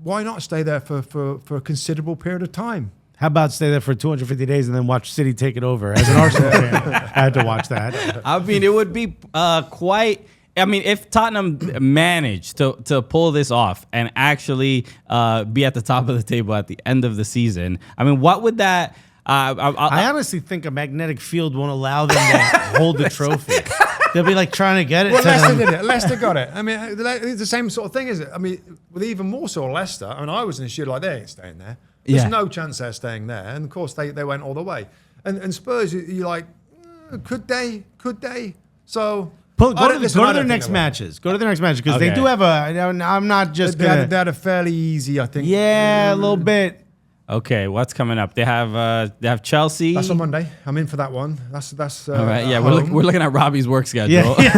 why not stay there for a considerable period of time? How about stay there for 250 days and then watch City take it over? As an Arsenal fan, I had to watch that. I mean, it would be quite. I mean, if Tottenham managed to pull this off and actually be at the top of the table at the end of the season, I mean, what would that? I honestly think a magnetic field won't allow them to hold the trophy. They'll be like trying to get it. Well, Leicester did it. Leicester got it. I mean, it's the same sort of thing, is it? I mean, with even more so Leicester. I mean, I was in a shoe like they ain't staying there. There's no chance they're staying there. And of course, they went all the way. And Spurs, you're like, could they? Could they? So go to their next matches. Go to their next matches because they do have a. I'm not just. They had a fairly easy, I think. Yeah, a little bit. Okay, what's coming up? They have Chelsea. That's on Monday. I'm in for that one. That's all right. Yeah, we're looking at Robbie's work schedule. Yeah,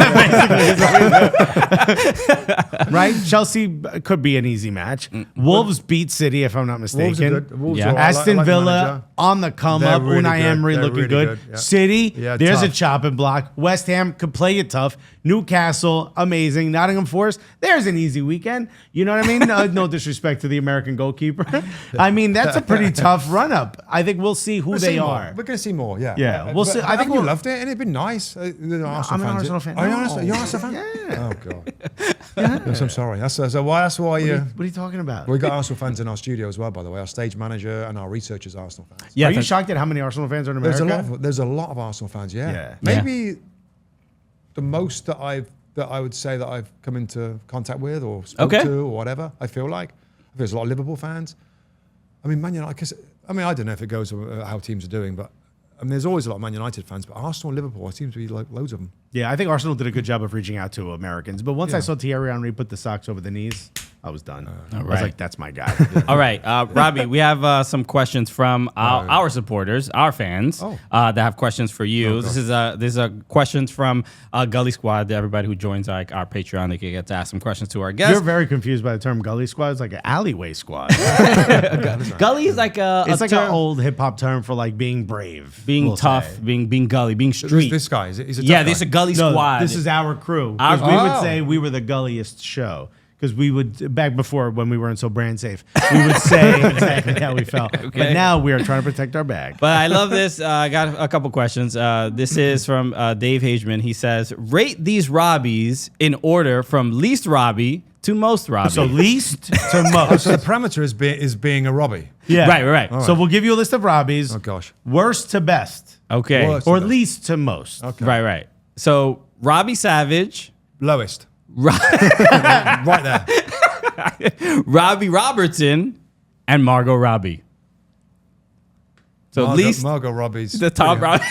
right. Chelsea could be an easy match. Wolves beat City, if I'm not mistaken. Wolves Yeah. Aston Villa on the come up. Really Unai Emery looking really good. Yeah. City, there's tough. a chopping block. West Ham could play it tough. Newcastle, amazing. Nottingham Forest, there's an easy weekend. You know what I mean? No disrespect to the American goalkeeper. I mean, that's a pretty tough run up. I think we'll see who they are. We're going to see more, yeah. Yeah, we'll see. I think you loved it, and it'd been nice. I'm an Arsenal fan. Are you an Arsenal fan? Yeah. Oh, God. Yes, I'm sorry. That's why What are you talking about? we got Arsenal fans in our studio as well, by the way. Our stage manager and our researchers are Arsenal fans. Yeah, are you shocked at how many Arsenal fans are in America? There's a lot of Arsenal fans, Yeah. Maybe the most that I would say that I've come into contact with or spoke to or whatever, I feel like. There's a lot of Liverpool fans. I mean, Man United, I don't know if it goes how teams are doing, but I mean, there's always a lot of Man United fans, but Arsenal and Liverpool, it seems to be like loads of them. Yeah, I think Arsenal did a good job of reaching out to Americans. But once I saw Thierry Henry put the socks over the knees, I was done. I was like, that's my guy. All right, Robbie, we have some questions from our supporters, our fans, that have questions for you. This is questions from Gully Squad. Everybody who joins our Patreon, they can get to ask some questions to our guests. You're very confused by the term Gully Squad. It's like an alleyway squad. Gully is like it's like an old hip hop term for like being brave, being tough, being gully, being street. This guy, he's a tough yeah, guy. this is a Gully Squad. This is our crew. We would say we were the gulliest show. Because we would, back before when we weren't so brand safe, we would say exactly how we felt. Okay. But now we are trying to protect our bag. But I love this. I got a couple questions. This is from Dave Hageman. He says, rate these Robbies in order from least Robbie to most Robbie. So least to most. So the parameter is being a Robbie. Yeah. Right. So we'll give you a list of Robbies. Oh, gosh. Worst to best. Okay. Worst. Or least to most. Okay. Right. So Robbie Savage. Lowest. Right there. Robbie Robertson and Margot Robbie. So least Margot Robbie's the top Robbie.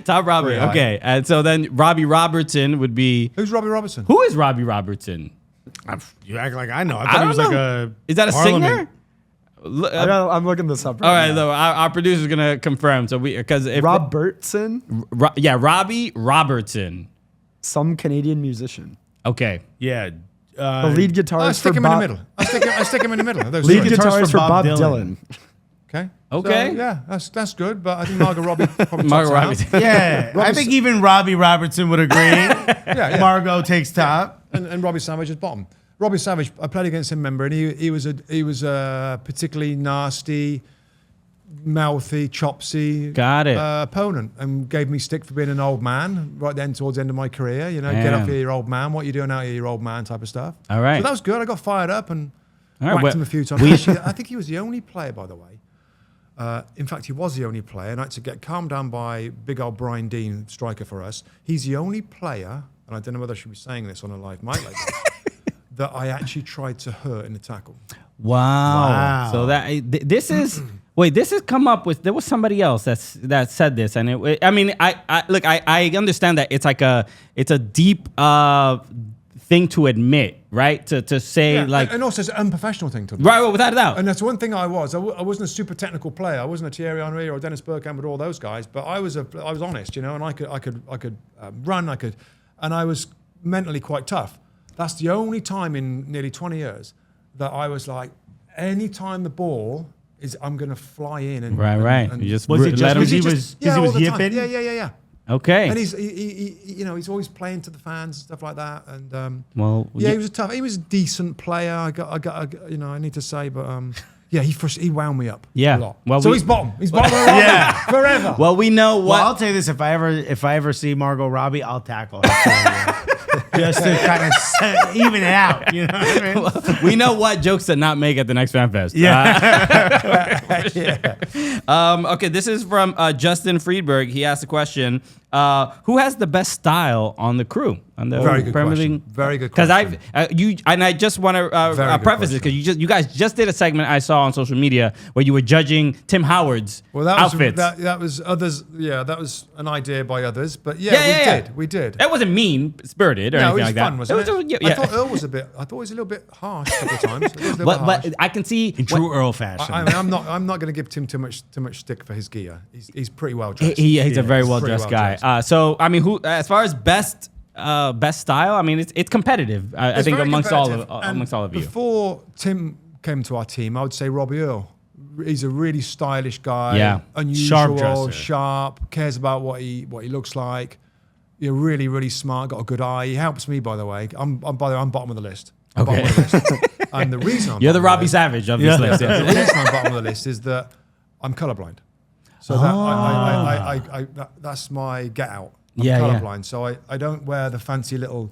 top Robbie. Pretty high. Okay. And so then Robbie Robertson would be. Who's Robbie Robertson? Who is Robbie Robertson? You act like I know. I thought he was don't like know. a. Is that a Parliament. singer? I'm looking this up. All right, look, our producer's gonna confirm. So because if Robertson, Robbie Robertson, some Canadian musician. Okay. Yeah. The lead guitarist I stick for him Bob. in the middle. I stick him in the middle. Those Lead three. guitarist for Bob Dylan. Dylan. Okay. Okay. So, yeah, that's good. But I think Margot Robbie probably Margot tops Robbie. out. Yeah. I think even Robbie Robertson would agree. Yeah. Margot takes top. And Robbie Savage is bottom. Robbie Savage, I played against him, remember, and he was a particularly nasty, mouthy, chopsy opponent, and gave me stick for being an old man right then towards the end of my career. You know, get up here, you old man. What are you doing out here, you old man? Type of stuff. All right. So that was good. I got fired up and All right, whacked him a few times. Actually, I think he was the only player, by the way. In fact, he was the only player, and I had to get calmed down by big old Brian Dean, striker for us. He's the only player, and I don't know whether I should be saying this on a live mic like this, that I actually tried to hurt in the tackle. Wow. So this is this has come up with. There was somebody else that said this, and I understand that it's like it's a deep thing to admit, right? To say and also it's an unprofessional thing to admit. Right, well, without a doubt. And that's one thing I wasn't a super technical player. I wasn't a Thierry Henry or a Dennis Bergkamp or all those guys, but I was honest, you know, and I could run, and I was mentally quite tough. That's the only time in nearly 20 years that I was like, any time the ball is, I'm going to fly in and right. And you just was it just let him. because he was yipping? Yeah. Okay. And he's always playing to the fans and stuff like that. And well, he was a decent player. I need to say, but Yeah, he wound me up. Yeah. A lot. Well, so he's bottom. He's bottom forever. Well, we know what. Well, I'll tell you this: if I ever see Margot Robbie, I'll tackle her. Just to kind of even it out, you know what I mean? We know what jokes to not make at the next fan fest. Okay, this is from Justin Friedberg. He asked a question: who has the best style on the crew? On the Very good Premier question. League? Very good Because question. I just want to preface this because you guys just did a segment I saw on social media where you were judging Tim Howard's outfits. That was others. Yeah, that was an idea by others. But we did. It wasn't mean spirited or anything like that. Fun, wasn't it? Yeah. I thought Earl was a bit. I thought he was a little bit harsh a couple of times. But I can see In true Earl fashion. I'm not going to give Tim too much stick for his gear. He's pretty well dressed. he's a very well pretty dressed well guy. So I mean, who as far as best style? I mean, it's competitive. I think very amongst competitive. all of you. Before Tim came to our team, I would say Robbie Earl. He's a really stylish guy. Yeah. Unusual, sharp, cares about what he looks like. You're really, really smart. Got a good eye. He helps me, by the way. I'm bottom of the list. Okay. And the reason You're the Robbie Savage of this list. the reason I'm bottom of the list is that I'm colorblind. So that's my get out. I'm colorblind, so I don't wear the fancy little,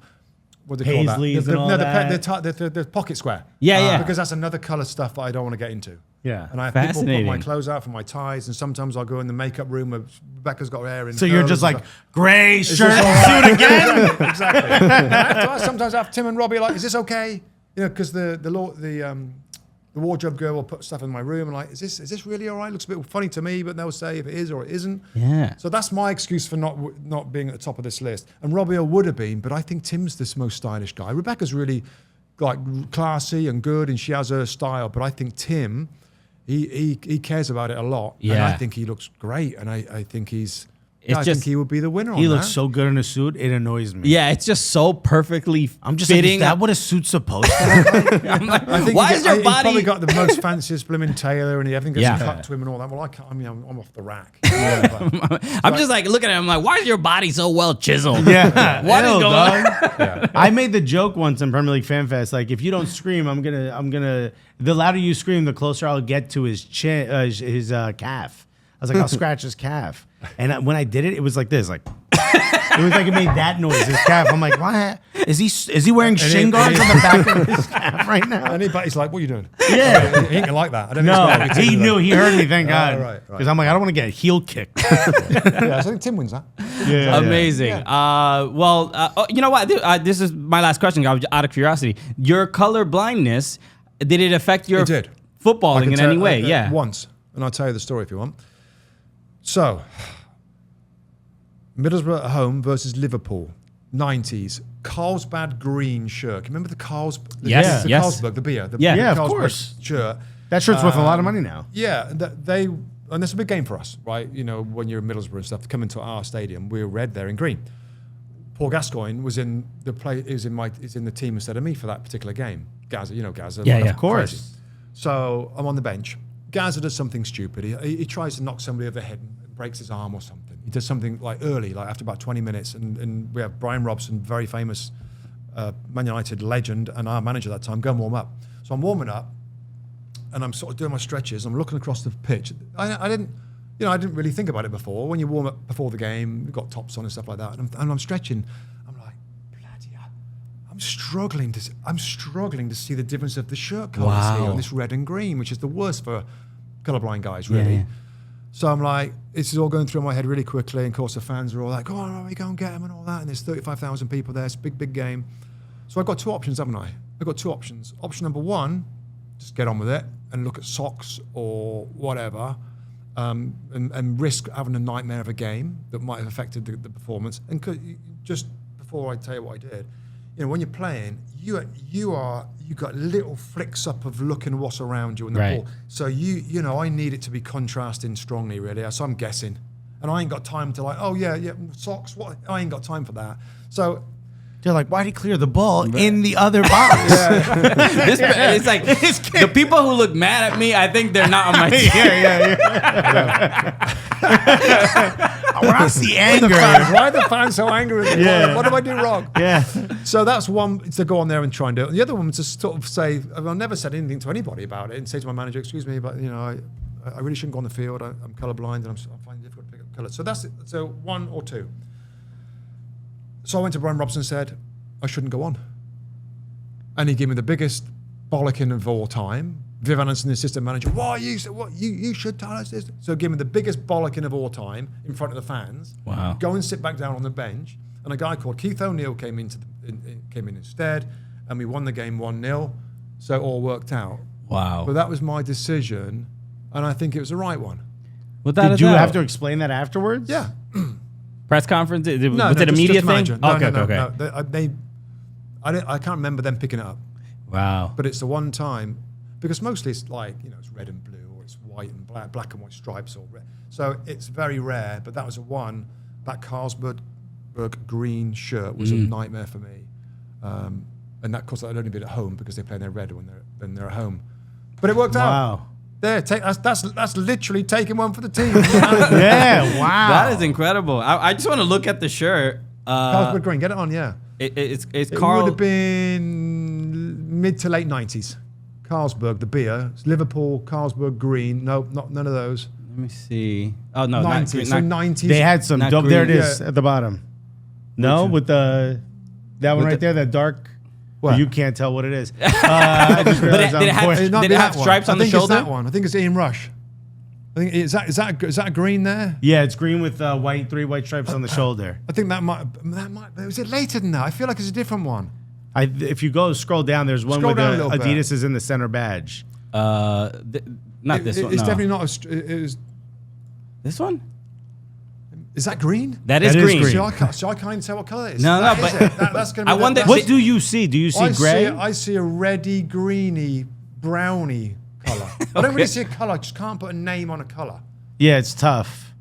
what do they call that? Paisleys and all that. The pocket square. Yeah. Because that's another color stuff that I don't want to get into. Yeah. And I have people put Fascinating. my clothes out for my ties, and sometimes I'll go in the makeup room where Rebecca's got her hair in. So you're curlers just and like, stuff. gray shirt and suit again? Exactly. Sometimes I have Tim and Robbie like, is this okay? You know, because the wardrobe girl will put stuff in my room and like, is this really all right? Looks a bit funny to me, but they'll say if it is or it isn't. Yeah. So that's my excuse for not being at the top of this list. And Robbie would have been, but I think Tim's the most stylish guy. Rebecca's really like classy and good, and she has her style. But I think Tim, he cares about it a lot. Yeah. And I think he looks great, and I think he's. It's I just- think he would be the winner. He on looks that. so good in a suit, it annoys me. Yeah, it's just so perfectly I'm just like, fitting. is that what a suit's supposed to look like? I'm like, I think why is your He's probably body? got the most fanciest blooming tailor, and everything gets Yeah. cut to him and all that. Well, I'm off the rack. I'm just like looking at him like, why is your body so well chiseled? Yeah. What is Ew, going dog. I made the joke once in Premier League Fan Fest, like, if you don't scream, I'm gonna. The louder you scream, the closer I'll get to his chin, his calf. I was like, I'll scratch his calf. And when I did it, it was like this, like. It was like it made that noise, his calf. I'm like, why? Is he wearing shin guards on the back of his calf right now? Anybody's like, what are you doing? Yeah. He ain't like that. I don't No, think he knew. He heard me. Thank God. right. Because I'm like, I don't want to get heel kicked. Yeah, so I think Tim wins that. Yeah. Amazing. You know what? This is my last question. Out of curiosity, your color blindness, did it affect your It did. footballing in any way? Yeah. Once. And I'll tell you the story if you want. So, Middlesbrough at home versus Liverpool, 90s. Carlsbad green shirt. Remember the Carlsberg? Yes, the yes. Carlsberg, the beer. Yeah, of Carlsberg course. shirt. That shirt's worth a lot of money now. Yeah, and it's a big game for us, right? You know, when you're in Middlesbrough and stuff, to come into our stadium, we were red, they're in green. Paul Gascoigne was in the play. Is in the team instead of me for that particular game. Gaza, you know Gaza. Yeah, like, yeah. Of course. crazy. So I'm on the bench. Gaza does something stupid. He tries to knock somebody over the head and breaks his arm or something. He does something like early, like after about 20 minutes, and we have Brian Robson, very famous Man United legend, and our manager at that time, go and warm up. So I'm warming up, and I'm sort of doing my stretches. I'm looking across the pitch. I didn't really think about it before. When you warm up before the game, you've got tops on and stuff like that, and I'm stretching. I'm like, bloody hell. I'm struggling to see the difference of the shirt colours here on this red and green, which is the worst for colourblind guys, really. Yeah. So I'm like, this is all going through my head really quickly. And of course, the fans are all like, go on, Robbie, go and get him and all that. And there's 35,000 people there. It's a big, big game. So I've got two options, haven't I? I've got two options. Option number one, just get on with it and look at socks or whatever, and risk having a nightmare of a game that might have affected the performance. And just before I tell you what I did, you know, when you're playing, you got little flicks up of looking what's around you in the ball. So you know, I need it to be contrasting strongly, really. So I'm guessing, and I ain't got time to like, oh yeah, socks. What? I ain't got time for that. So They're like, why'd he clear the ball in the other box? It's like the people who look mad at me, I think they're not on my team. Yeah. When I see anger. Why are the fans so angry with me? Yeah. What did I do wrong? Yeah. So that's one, to go on there and try and do it. And the other one was to sort of say, I've never said anything to anybody about it, and say to my manager, excuse me, but I really shouldn't go on the field. I'm colorblind and I'm finding it difficult to pick up colours. So that's it. So 1 or 2. So I went to Brian Robson and said, I shouldn't go on. And he gave me the biggest bollocking of all time. Viv Anderson, the assistant manager, you should tell us this. So give me the biggest bollocking of all time in front of the fans. Wow. Go and sit back down on the bench. And a guy called Keith O'Neill came in instead, and we won the game 1-0. So it all worked out. Wow. But that was my decision, and I think it was the right one. Without Did you have to explain that afterwards? Yeah. press conference? Was it a just media the thing? manager. No, Okay. I can't remember them picking it up. Wow. But it's the one time, because mostly it's like, it's red and blue, or it's white and black and white stripes, or red. So it's very rare, but that was the one. That Carlsberg green shirt was a nightmare for me. And that, of course, I'd only been at home because they play in their red when they're at home. But it worked out. Wow. There, that's literally taking one for the team. Yeah, wow. That is incredible. I just want to look at the shirt. Carlsberg green, get it on, yeah. It's It Carl. would have been mid to late 90s. Carlsberg, the beer. It's Liverpool, Carlsberg green. No, none of those. Let me see. Oh no, 90s. So 90s. They had some Not dope. There it green. is at the bottom. No, with that one With right there, that dark. What? You can't tell what it is. I just realized did it I'm have- pointing. Not Did be it have that one. stripes on the I think shoulder? it's that one. I think it's Ian Rush. I think is that green there? Yeah, it's green with three white stripes on the shoulder. I think that might. Was it later than that? I feel like it's a different one. If you go scroll down, there's one Scroll with down a little bit. Adidas is in the center badge. Not this one. It's no. definitely not. It was. This one. Is that green? That is That is green. green. So I can't even tell what color it is. No, That no, is but it. That's going to I be. wonder- What do you see? Do you see gray? I see a reddy, greeny, browny color. I don't really see a color. I just can't put a name on a color. Yeah, it's tough.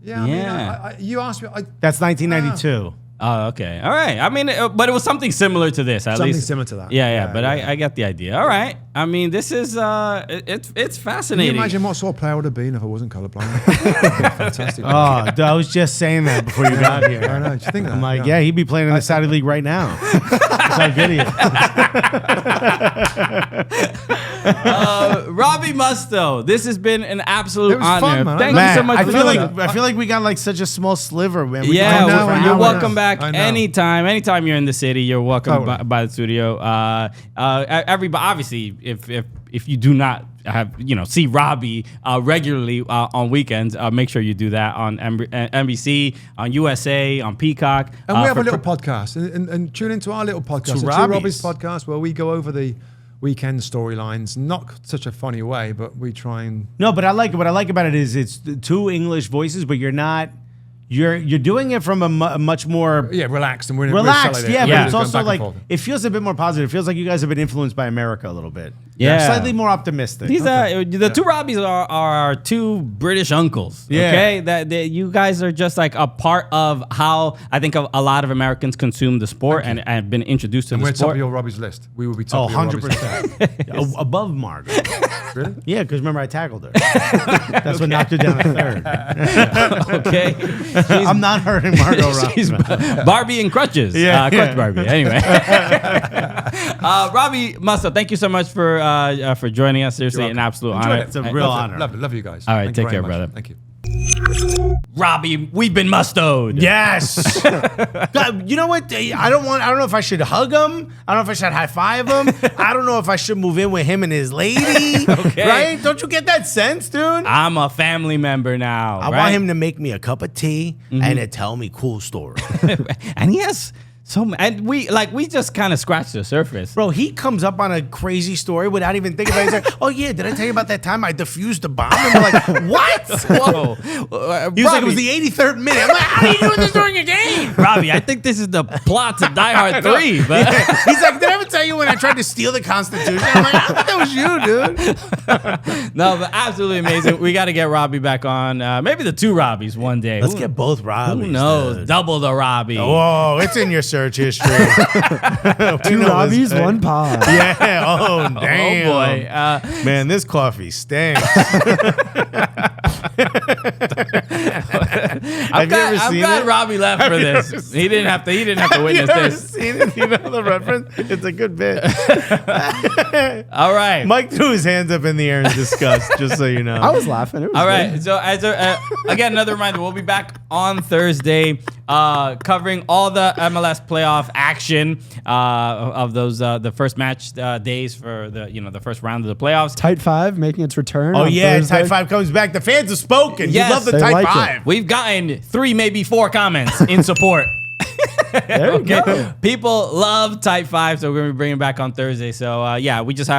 Yeah. I mean, you asked me. That's 1992. Oh, okay. All right. I mean, but it was something similar to this, at Something least. similar to that. Yeah. But I get the idea. All right. I mean, this is it's Can you fascinating. imagine what sort of player I would have been if I wasn't colorblind? Fantastic. Oh, I was just saying that before you got here. I know. Did you think that? I'm like, yeah, he'd be playing in the Saudi League right now. That's how good he is. Robbie Mustoe, this has been an absolute It was honor. fun, man. Thank Man, you so much I for feel doing like that. I feel like we got like such a small sliver, man. We Yeah, can go I know, for I know. you're hours. welcome back I know. anytime. Anytime you're in the city, you're welcome Totally. by the studio. Everybody, obviously, if you do not have see Robbie regularly on weekends, make sure you do that on NBC, on USA, on Peacock. And we have for a little podcast, and tune into our little podcast, the Robbie's. Robbie's podcast, where we go over the weekend storylines, not such a funny way, but we try and. No, but I like it. What I like about it is it's two English voices, but you're not. You're doing it from a much more Relaxed, and we're relaxed. selling it. Yeah, We're but Yeah. it's going also back and like forth. it feels a bit more positive. It feels like you guys have been influenced by America a little bit. Yeah. slightly more optimistic. These the two Robbies are two British uncles. Yeah. Okay, that you guys are just like a part of how I think a lot of Americans consume the sport and have been introduced to And the we're top sport. of your Robbie's list. We will be Oh, top of your Robbie's list. 100%. Above Margot. Really? Yeah, because remember I tackled her. That's what knocked her down to third. Okay, I'm not hurting Margot she's Robbie. Barbie and crutches. Yeah. Crutch Barbie. Anyway, Robbie Mustoe, thank you so much for joining us. Seriously, You're an welcome. absolute Enjoyed honor. it. It's a real honor. Love you guys. All right, Thank you take very care, much. brother. Thank you. Robbie, we've been Mustoed. Yes. God, you know what? I don't know if I should hug him. I don't know if I should high five him. I don't know if I should move in with him and his lady. Okay. Right? Don't you get that sense, dude? I'm a family member now. I want him to make me a cup of tea and to tell me cool stories. And he has and we just kind of scratched the surface. Bro, he comes up on a crazy story without even thinking about it. He's like, oh yeah, did I tell you about that time I defused a bomb? And we're like, what? Whoa. He was like, it was the 83rd minute. I'm like, how are you doing this during a game? Robbie, I think this is the plot to Die Hard 3. But He's like, did I ever tell you when I tried to steal the Constitution? I'm like, I thought that was you, dude. no, but absolutely amazing. We got to get Robbie back on. Maybe the two Robbies one day. Let's get both Robbies. Who knows? dude. Double the Robbie. Whoa, it's in your search history. Two Robbies, one pod. Yeah. Oh, damn. Oh boy. Man, this coffee stinks. I I'm glad Robbie left for this. He didn't have to witness this. Seen it? You know the reference? It's a good bit. All right. Mike threw his hands up in the air in disgust, just so you know. I was laughing. It was All good. right. So again, another reminder, we'll be back on Thursday covering all the MLS playoff action of those the first match days for the first round of the playoffs. Tight 5 making its return. Oh, on yeah. Thursday. Tight 5 comes back. The fans have spoken. Yes. You love the They Tight like it. 5. We've gotten 3, maybe 4 comments in support. There you go. People love Type 5, so we're going to be bringing it back on Thursday. So,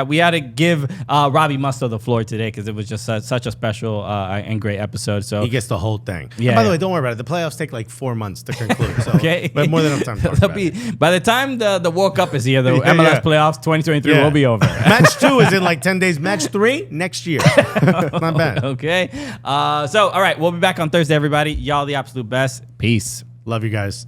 we had to give Robbie Mustoe the floor today because it was just such a special and great episode. So He gets the whole thing. Yeah, And by the yeah. way, don't worry about it. The playoffs take like 4 months to conclude. So, Okay. But more than enough time to talk about it. By the time the World Cup is here, the Yeah, MLS yeah. playoffs 2023 Yeah. will be over. Match 2 is in like 10 days. Match 3 next year. Not bad. Okay. All right. We'll be back on Thursday, everybody. Y'all the absolute best. Peace. Love you guys.